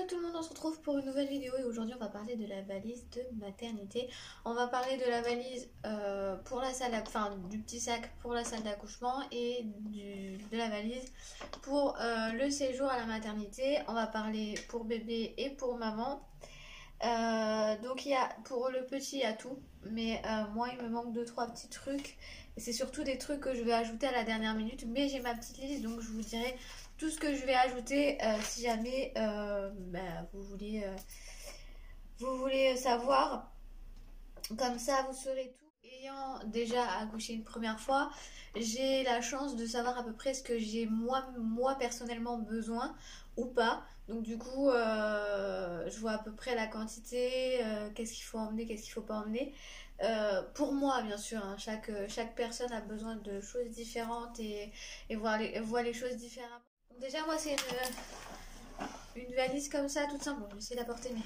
Hello tout le monde, on se retrouve pour une nouvelle vidéo et aujourd'hui on va parler de la valise de maternité. On va parler de la valise pour la salle, du petit sac pour la salle d'accouchement et de la valise pour le séjour à la maternité. On va parler pour bébé et pour maman. Donc il y a, pour le petit il y a tout, mais moi il me manque 2-3 petits trucs. C'est surtout des trucs que je vais ajouter à la dernière minute, mais j'ai ma petite liste donc je vous dirai tout ce que je vais ajouter si jamais vous voulez savoir. Comme ça vous saurez tout. Ayant déjà accouché une première fois, j'ai la chance de savoir à peu près ce que j'ai moi personnellement besoin ou pas. Donc du coup je vois à peu près la quantité, qu'est-ce qu'il faut emmener, qu'est-ce qu'il faut pas emmener. Pour moi bien sûr, hein, chaque personne a besoin de choses différentes et voit les choses différemment. Donc déjà moi c'est une valise comme ça toute simple. Bon, je vais essayer de la porter mais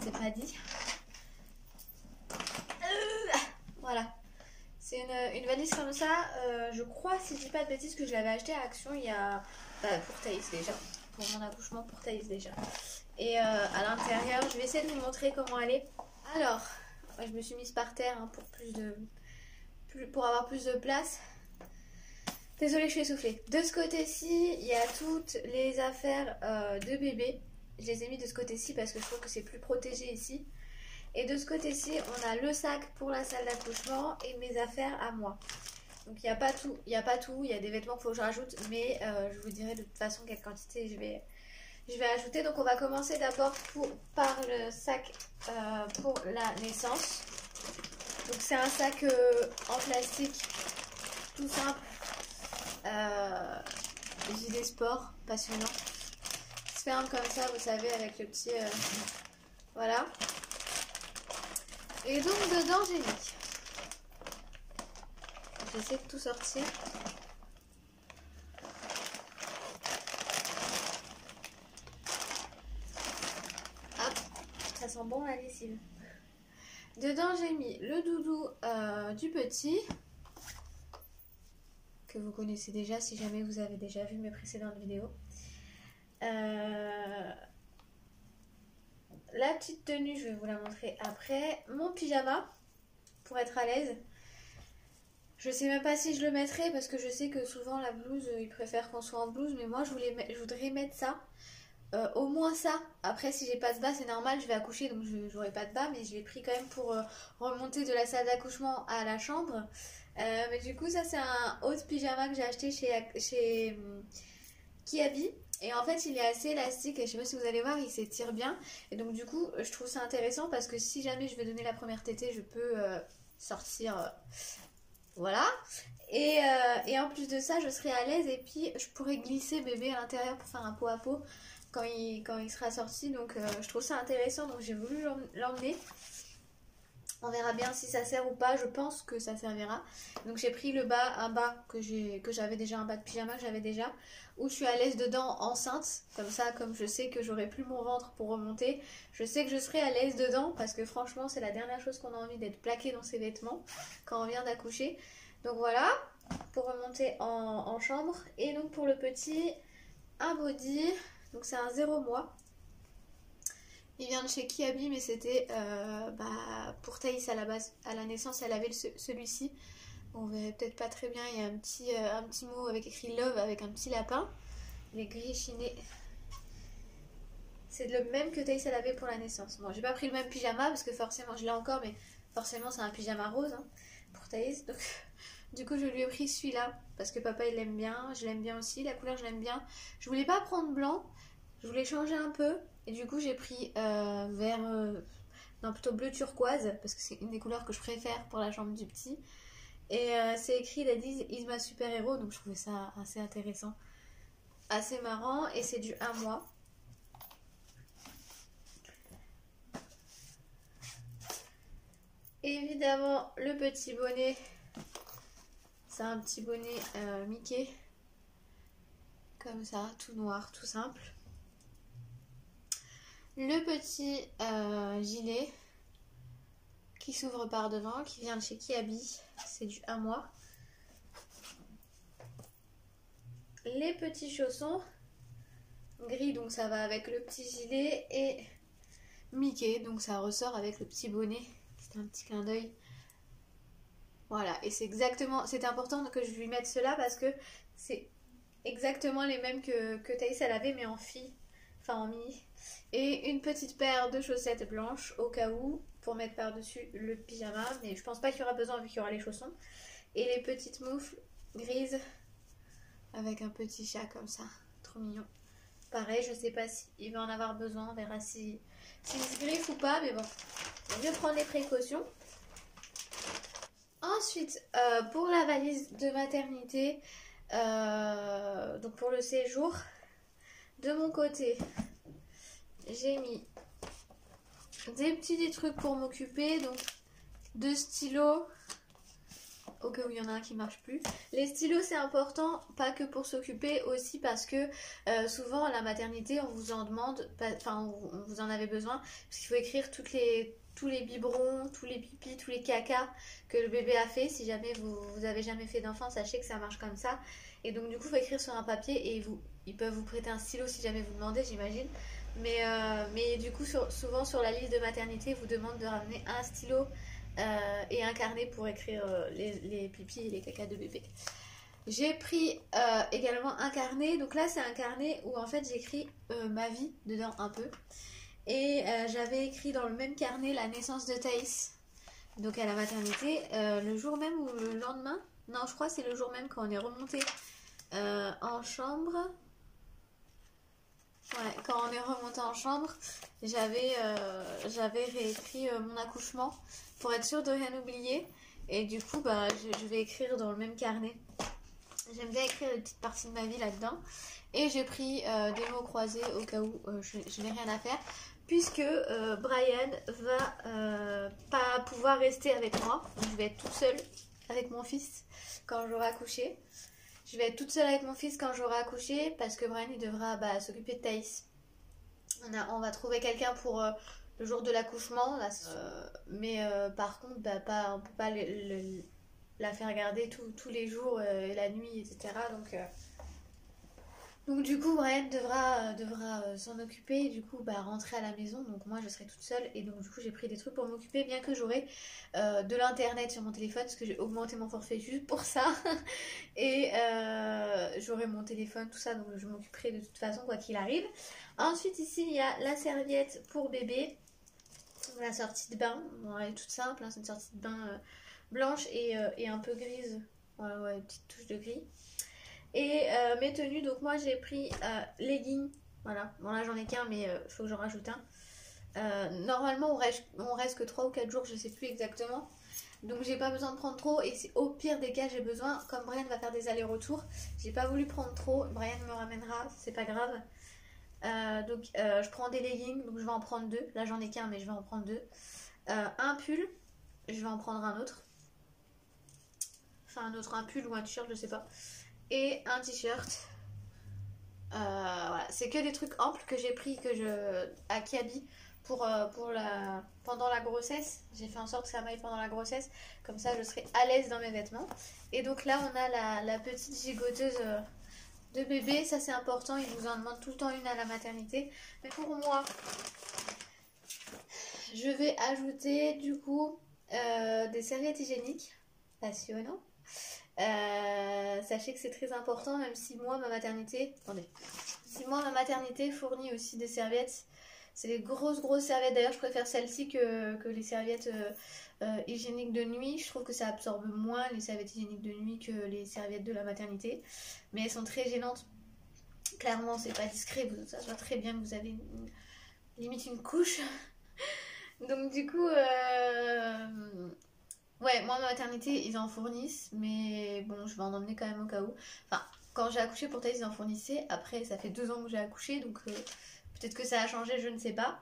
c'est pas dit. Voilà. C'est une valise comme ça, je crois, si je dis pas de bêtises, que je l'avais acheté à Action il y a... pour Thaïs déjà, pour mon accouchement pour Thaïs déjà. Et à l'intérieur, je vais essayer de vous montrer comment elle est. Alors, je me suis mise par terre hein, pour avoir plus de place. Désolée, je suis essoufflée. De ce côté-ci, il y a toutes les affaires de bébé. Je les ai mis de ce côté-ci parce que je trouve que c'est plus protégé ici. Et de ce côté-ci, on a le sac pour la salle d'accouchement et mes affaires à moi. Donc il n'y a pas tout, il y a des vêtements qu'il faut que je rajoute, mais je vous dirai de toute façon quelle quantité je vais ajouter. Donc on va commencer d'abord par le sac pour la naissance. Donc c'est un sac en plastique tout simple, gilet sport, passionnant. Il se ferme comme ça, vous savez, avec le petit... voilà. Et donc dedans j'ai mis, j'essaie de tout sortir. Hop, ça sent bon la lessive. Dedans j'ai mis le doudou du petit, que vous connaissez déjà si jamais vous avez déjà vu mes précédentes vidéos. La petite tenue, je vais vous la montrer après. Mon pyjama, pour être à l'aise. Je sais même pas si je le mettrai parce que je sais que souvent la blouse, ils préfèrent qu'on soit en blouse. Mais moi, je voudrais mettre ça. Au moins ça. Après, si j'ai pas de bas, c'est normal, je vais accoucher donc je n'aurai pas de bas. Mais je l'ai pris quand même pour remonter de la salle d'accouchement à la chambre. Mais du coup, ça c'est un haut pyjama que j'ai acheté chez Kiabi. Et en fait il est assez élastique et je sais pas si vous allez voir, il s'étire bien. Et donc du coup je trouve ça intéressant parce que si jamais je vais donner la première tétée, je peux sortir, voilà. Et en plus de ça je serai à l'aise et puis je pourrais glisser bébé à l'intérieur pour faire un pot à pot quand il sera sorti. Donc je trouve ça intéressant, donc j'ai voulu l'emmener. On verra bien si ça sert ou pas, je pense que ça servira. Donc j'ai pris un bas que j'avais déjà, un bas de pyjama que j'avais déjà, où je suis à l'aise dedans enceinte. Comme ça, comme je sais que j'aurai plus mon ventre pour remonter, je sais que je serai à l'aise dedans parce que franchement c'est la dernière chose qu'on a envie, d'être plaqué dans ses vêtements quand on vient d'accoucher. Donc voilà, pour remonter en chambre. Et donc pour le petit, un body, donc c'est un 0 mois. Il vient de chez Kiabi, mais c'était pour Thaïs à la base. À la naissance, elle avait celui-ci. On verrait peut-être pas très bien. Il y a un petit mot avec écrit Love avec un petit lapin. Il est gris chiné. C'est le même que Thaïs elle avait pour la naissance. Bon, j'ai pas pris le même pyjama parce que forcément, je l'ai encore, mais forcément, c'est un pyjama rose hein, pour Thaïs. Donc, du coup, je lui ai pris celui-là parce que papa il l'aime bien. Je l'aime bien aussi. La couleur, je l'aime bien. Je voulais pas prendre blanc. Je voulais changer un peu. Et du coup j'ai pris plutôt bleu turquoise parce que c'est une des couleurs que je préfère pour la chambre du petit. Et c'est écrit Daddy is my super héros, donc je trouvais ça assez intéressant, assez marrant. Et c'est du 1 mois. Évidemment le petit bonnet, c'est un petit bonnet Mickey, comme ça, tout noir, tout simple. Le petit gilet qui s'ouvre par devant, qui vient de chez Kiabi, c'est du 1 mois. Les petits chaussons, gris, donc ça va avec le petit gilet, et Mickey, donc ça ressort avec le petit bonnet. C'est un petit clin d'œil. Voilà, et c'est exactement, c'était important que je lui mette cela parce que c'est exactement les mêmes que Thaïs elle avait, mais en fille, enfin en mini. Et une petite paire de chaussettes blanches au cas où, pour mettre par-dessus le pyjama, mais je pense pas qu'il y aura besoin vu qu'il y aura les chaussons. Et les petites moufles grises avec un petit chat comme ça, trop mignon. Pareil, je sais pas s'il va en avoir besoin, on verra s'il se griffe ou pas, mais bon, je vais prendre les précautions. Ensuite, pour la valise de maternité, donc pour le séjour, de mon côté, j'ai mis des trucs pour m'occuper, donc 2 stylos, au cas où il y en a un qui marche plus. Les stylos c'est important, pas que pour s'occuper, aussi parce que souvent à la maternité on vous en demande, enfin vous en avez besoin, parce qu'il faut écrire tous les biberons, tous les pipis, tous les cacas que le bébé a fait. Si jamais vous avez jamais fait d'enfant, sachez que ça marche comme ça. Et donc du coup il faut écrire sur un papier, et ils peuvent vous prêter un stylo si jamais vous demandez, j'imagine. Mais du coup souvent sur la liste de maternité vous demande de ramener un stylo et un carnet pour écrire les pipis et les cacas de bébé. J'ai pris également un carnet, donc là c'est un carnet où en fait j'écris ma vie dedans un peu. Et j'avais écrit dans le même carnet la naissance de Thaïs, donc à la maternité, le jour même ou le lendemain. Non, je crois que c'est le jour même quand on est remonté en chambre. Ouais, quand on est remonté en chambre, j'avais réécrit mon accouchement pour être sûre de rien oublier. Et du coup, bah, je vais écrire dans le même carnet. J'aime bien écrire une petite partie de ma vie là-dedans. Et j'ai pris des mots croisés au cas où je n'ai rien à faire. Puisque Brian va pas pouvoir rester avec moi. Donc, je vais être toute seule avec mon fils quand j'aurai accouché. Je vais être toute seule avec mon fils quand j'aurai accouché parce que Brian il devra s'occuper de Thaïs. On va trouver quelqu'un pour le jour de l'accouchement, mais par contre on peut pas la faire garder tous les jours, la nuit, etc. Donc du coup Brian devra s'en occuper et du coup rentrer à la maison, donc moi je serai toute seule. Et donc du coup j'ai pris des trucs pour m'occuper, bien que j'aurai de l'internet sur mon téléphone parce que j'ai augmenté mon forfait juste pour ça. Et j'aurai mon téléphone, tout ça, donc je m'occuperai de toute façon quoi qu'il arrive. Ensuite ici il y a la serviette pour bébé, la sortie de bain. Bon, elle est toute simple, hein, c'est une sortie de bain blanche et un peu grise, ouais, une petite touche de gris. Et mes tenues, donc moi j'ai pris leggings, voilà, bon là j'en ai qu'un mais il faut que j'en rajoute un. Normalement on reste que 3 ou 4 jours, je sais plus exactement. Donc j'ai pas besoin de prendre trop, et c'est au pire des cas j'ai besoin, comme Brian va faire des allers-retours, j'ai pas voulu prendre trop, Brian me ramènera, c'est pas grave. Donc je prends des leggings, donc je vais en prendre 2, là j'en ai qu'un mais je vais en prendre 2. Un pull, je vais en prendre un autre. Enfin un pull ou un t-shirt, je sais pas. Et un t-shirt. Voilà, c'est que des trucs amples que j'ai pris à Kiabi pendant la grossesse. J'ai fait en sorte que ça m'aille pendant la grossesse, comme ça je serai à l'aise dans mes vêtements. Et donc là on a la petite gigoteuse de bébé, ça c'est important, ils vous en demandent tout le temps une à la maternité. Mais pour moi, je vais ajouter du coup des serviettes hygiéniques, passionnant. Sachez que c'est très important, même si moi ma maternité fournit aussi des serviettes. C'est des grosses serviettes, d'ailleurs je préfère celles-ci que les serviettes hygiéniques de nuit. Je trouve que ça absorbe moins les serviettes hygiéniques de nuit que les serviettes de la maternité, mais elles sont très gênantes. Clairement c'est pas discret, ça se voit très bien que vous avez limite une couche. Donc du coup ouais, moi ma maternité ils en fournissent, mais bon je vais en emmener quand même au cas où. Enfin, quand j'ai accouché pour Thaïs ils en fournissaient, après ça fait 2 ans que j'ai accouché, donc peut-être que ça a changé, je ne sais pas.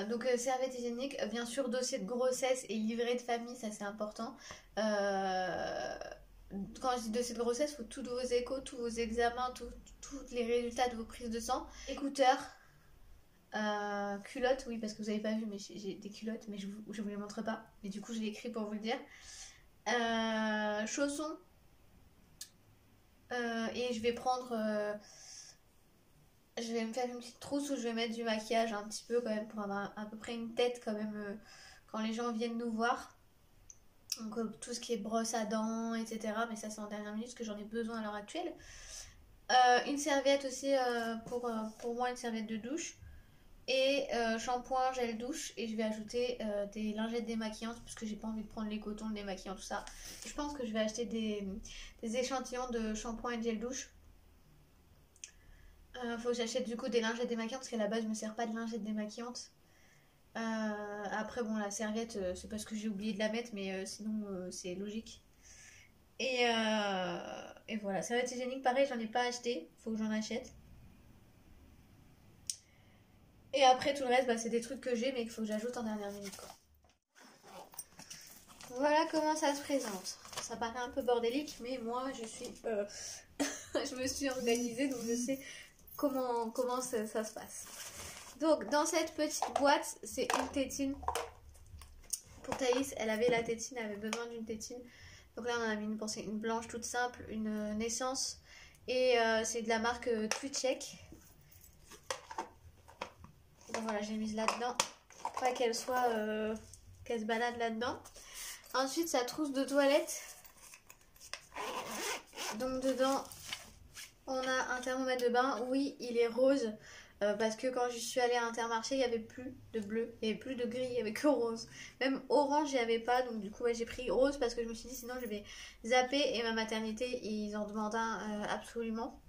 Donc serviette hygiénique, bien sûr dossier de grossesse et livret de famille, ça c'est important. Quand je dis dossier de grossesse, il faut tous vos échos, tous vos examens, tous les résultats de vos prises de sang. Écouteurs. Culottes, oui, parce que vous avez pas vu, mais j'ai des culottes, mais je vous les montre pas, mais du coup je l'ai écrit pour vous le dire. Chaussons, Et je vais prendre... je vais me faire une petite trousse où je vais mettre du maquillage un petit peu quand même pour avoir à peu près une tête quand même quand les gens viennent nous voir. Donc tout ce qui est brosse à dents, etc. Mais ça c'est en dernière minute parce que j'en ai besoin à l'heure actuelle. Une serviette aussi pour moi, une serviette de douche. Et shampoing, gel douche. Et je vais ajouter des lingettes démaquillantes parce que j'ai pas envie de prendre les cotons, le démaquillant, tout ça. Je pense que je vais acheter des échantillons de shampoing et de gel douche. Faut que j'achète du coup des lingettes démaquillantes parce qu'à la base je me sers pas de lingettes démaquillantes. Après bon, la serviette c'est parce que j'ai oublié de la mettre, mais sinon c'est logique. Et voilà, serviette hygiénique pareil, j'en ai pas acheté, faut que j'en achète. Et après tout le reste c'est des trucs que j'ai mais qu'il faut que j'ajoute en dernière minute quoi. Voilà comment ça se présente. Ça paraît un peu bordélique mais moi je suis je me suis organisée donc je sais comment ça se passe. Donc dans cette petite boîte c'est une tétine pour Thaïs, elle avait la tétine, elle avait besoin d'une tétine. Donc là on en a mis une blanche toute simple, une naissance et c'est de la marque Twitchek. Donc voilà, j'ai mise là-dedans, pas qu'elle soit qu'elle se balade là-dedans. Ensuite sa trousse de toilette. Donc dedans on a un thermomètre de bain, oui il est rose. Parce que quand je suis allée à Intermarché, il n'y avait plus de bleu, il n'y avait plus de gris, il n'y avait que rose. Même orange, il n'y avait pas, donc du coup j'ai pris rose parce que je me suis dit sinon je vais zapper et ma maternité, ils en demandent un absolument.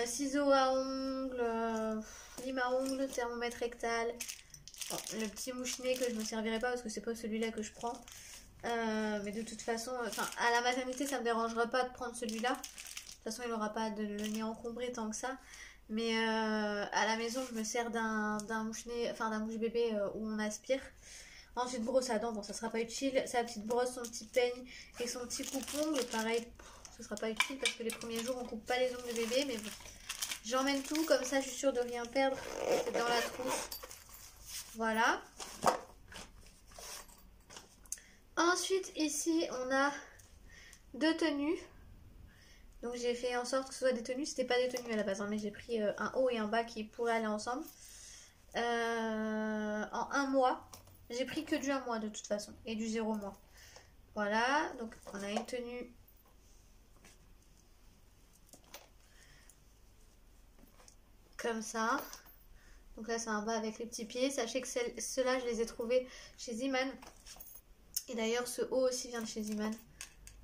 Ciseaux à ongles, lime à ongles, thermomètre rectal. Bon, le petit mouchinet que je ne me servirai pas parce que c'est pas celui-là que je prends. Mais de toute façon, à la maternité ça me dérangera pas de prendre celui-là. De toute façon il n'aura pas de le nez encombré tant que ça. Mais à la maison, je me sers d'un mouche-nez, d'un mouche-bébé où on aspire. Ensuite, brosse à dents, bon, ça sera pas utile. Sa petite brosse, son petit peigne et son petit coupe-ongle. Pareil, ça sera pas utile parce que les premiers jours, on coupe pas les ongles de bébé. Mais bon, j'emmène tout, comme ça, je suis sûre de rien perdre. C'est dans la trousse. Voilà. Ensuite, ici, on a 2 tenues. Donc j'ai fait en sorte que ce soit des tenues, c'était pas des tenues à la base, hein, mais j'ai pris un haut et un bas qui pourraient aller ensemble. En un mois, j'ai pris que du 1 mois de toute façon, et du 0 mois. Voilà, donc on a une tenue comme ça. Donc là c'est un bas avec les petits pieds. Sachez que ceux-là je les ai trouvés chez Ziman. Et d'ailleurs ce haut aussi vient de chez Ziman.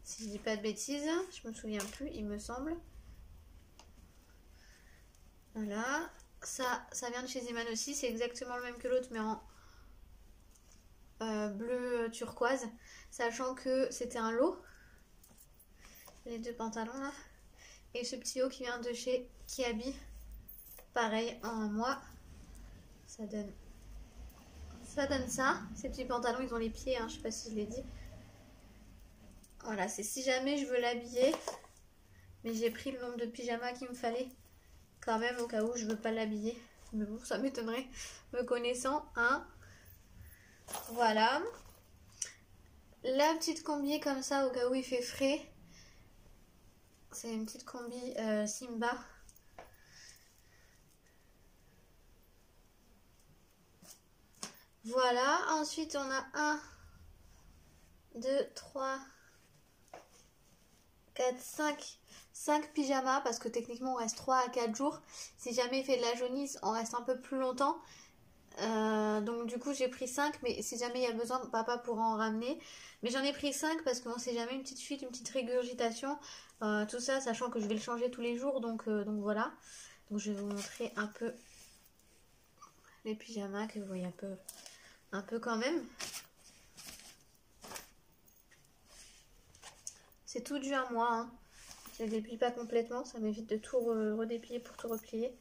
Si je dis pas de bêtises, je me souviens plus, il me semble. Voilà, ça vient de chez Ziman aussi, c'est exactement le même que l'autre mais en bleu turquoise, sachant que c'était un lot, les 2 pantalons là, et ce petit haut qui vient de chez Kiabi, pareil en 1 mois, ça donne ça. Ces petits pantalons ils ont les pieds, hein, je sais pas si je l'ai dit. Voilà, c'est si jamais je veux l'habiller, mais j'ai pris le nombre de pyjamas qu'il me fallait quand même au cas où je veux pas l'habiller, mais bon ça m'étonnerait me connaissant, hein. Voilà, la petite combi comme ça au cas où il fait frais, c'est une petite combi Simba. Voilà, ensuite on a 1, 2, 3, 4, 5 pyjamas parce que techniquement on reste 3 à 4 jours. Si jamais il fait de la jaunisse, on reste un peu plus longtemps. Donc du coup j'ai pris 5, mais si jamais il y a besoin, papa pourra en ramener. Mais j'en ai pris 5 parce qu'on sait jamais, une petite fuite, une petite régurgitation, tout ça, sachant que je vais le changer tous les jours, donc voilà. Donc je vais vous montrer un peu les pyjamas, que vous voyez un peu quand même. C'est tout dû à moi, hein. Je ne déplie pas complètement, ça m'évite de tout redéplier pour tout replier.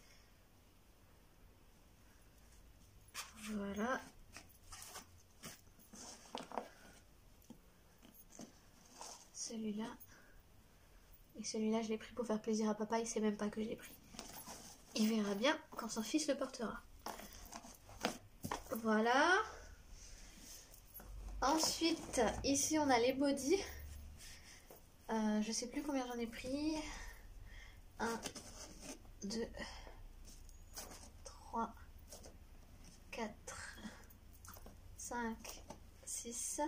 Voilà. Celui-là. Et celui-là, je l'ai pris pour faire plaisir à papa, il sait même pas que je l'ai pris. Il verra bien quand son fils le portera. Voilà. Ensuite, ici on a les bodys. Je sais plus combien j'en ai pris. 1, 2, 3, 4, 5, 6.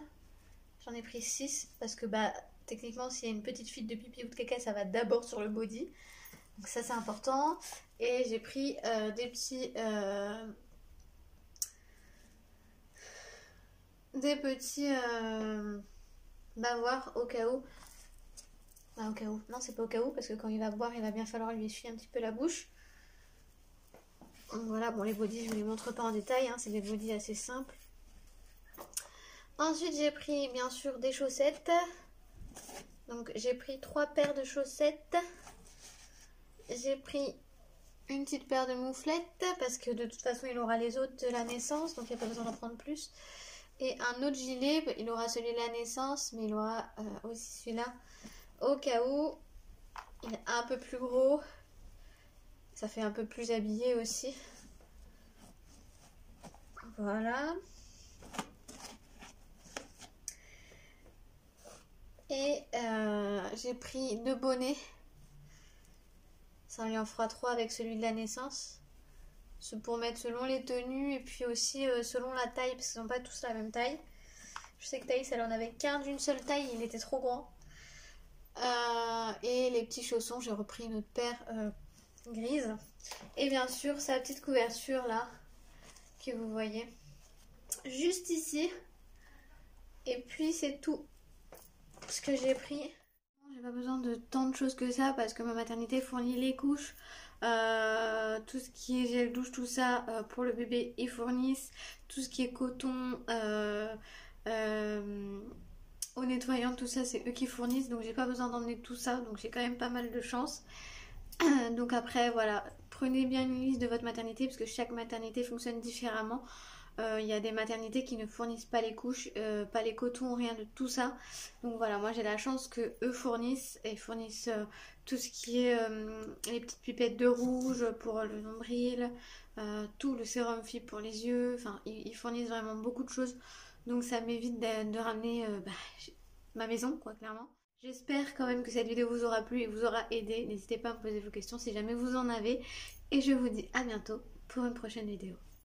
J'en ai pris 6 parce que bah techniquement s'il y a une petite fuite de pipi ou de caca, ça va d'abord sur le body. Donc ça c'est important. Et j'ai pris des petits bavoirs au cas où. Bah, au cas où. Non, c'est pas au cas où parce que quand il va boire, il va bien falloir lui essuyer un petit peu la bouche. Donc voilà, bon les bodys je vous les montre pas en détail, hein, c'est des bodys assez simples. Ensuite j'ai pris bien sûr des chaussettes. Donc j'ai pris 3 paires de chaussettes. J'ai pris une petite paire de mouflettes parce que de toute façon il aura les autres de la naissance, donc il n'y a pas besoin d'en prendre plus. Et un autre gilet, il aura celui de la naissance, mais il aura aussi celui-là au cas où. Il est un peu plus gros. Ça fait un peu plus habillé aussi. Voilà. Et j'ai pris 2 bonnets. Ça lui en fera 3 avec celui de la naissance. C'est pour mettre selon les tenues et puis aussi selon la taille, parce qu'ils n'ont pas tous la même taille. Je sais que Thaïs, elle en avait qu'un d'une seule taille, il était trop grand. Et les petits chaussons, j'ai repris une autre paire grise. Et bien sûr, sa petite couverture là, que vous voyez, juste ici. Et puis c'est tout ce que j'ai pris. J'ai pas besoin de tant de choses que ça parce que ma maternité fournit les couches, tout ce qui est gel douche, tout ça pour le bébé ils fournissent, tout ce qui est coton au nettoyant, tout ça c'est eux qui fournissent, donc j'ai pas besoin d'emmener tout ça, donc j'ai quand même pas mal de chance. Donc après voilà, prenez bien une liste de votre maternité parce que chaque maternité fonctionne différemment. Il y a des maternités qui ne fournissent pas les couches, pas les cotons, rien de tout ça. Donc voilà, moi j'ai la chance que eux fournissent et fournissent tout ce qui est les petites pipettes de rouge pour le nombril, tout le sérum FIB pour les yeux. Enfin, ils fournissent vraiment beaucoup de choses. Donc ça m'évite de ramener ma maison, quoi, clairement. J'espère quand même que cette vidéo vous aura plu et vous aura aidé. N'hésitez pas à me poser vos questions si jamais vous en avez. Et je vous dis à bientôt pour une prochaine vidéo.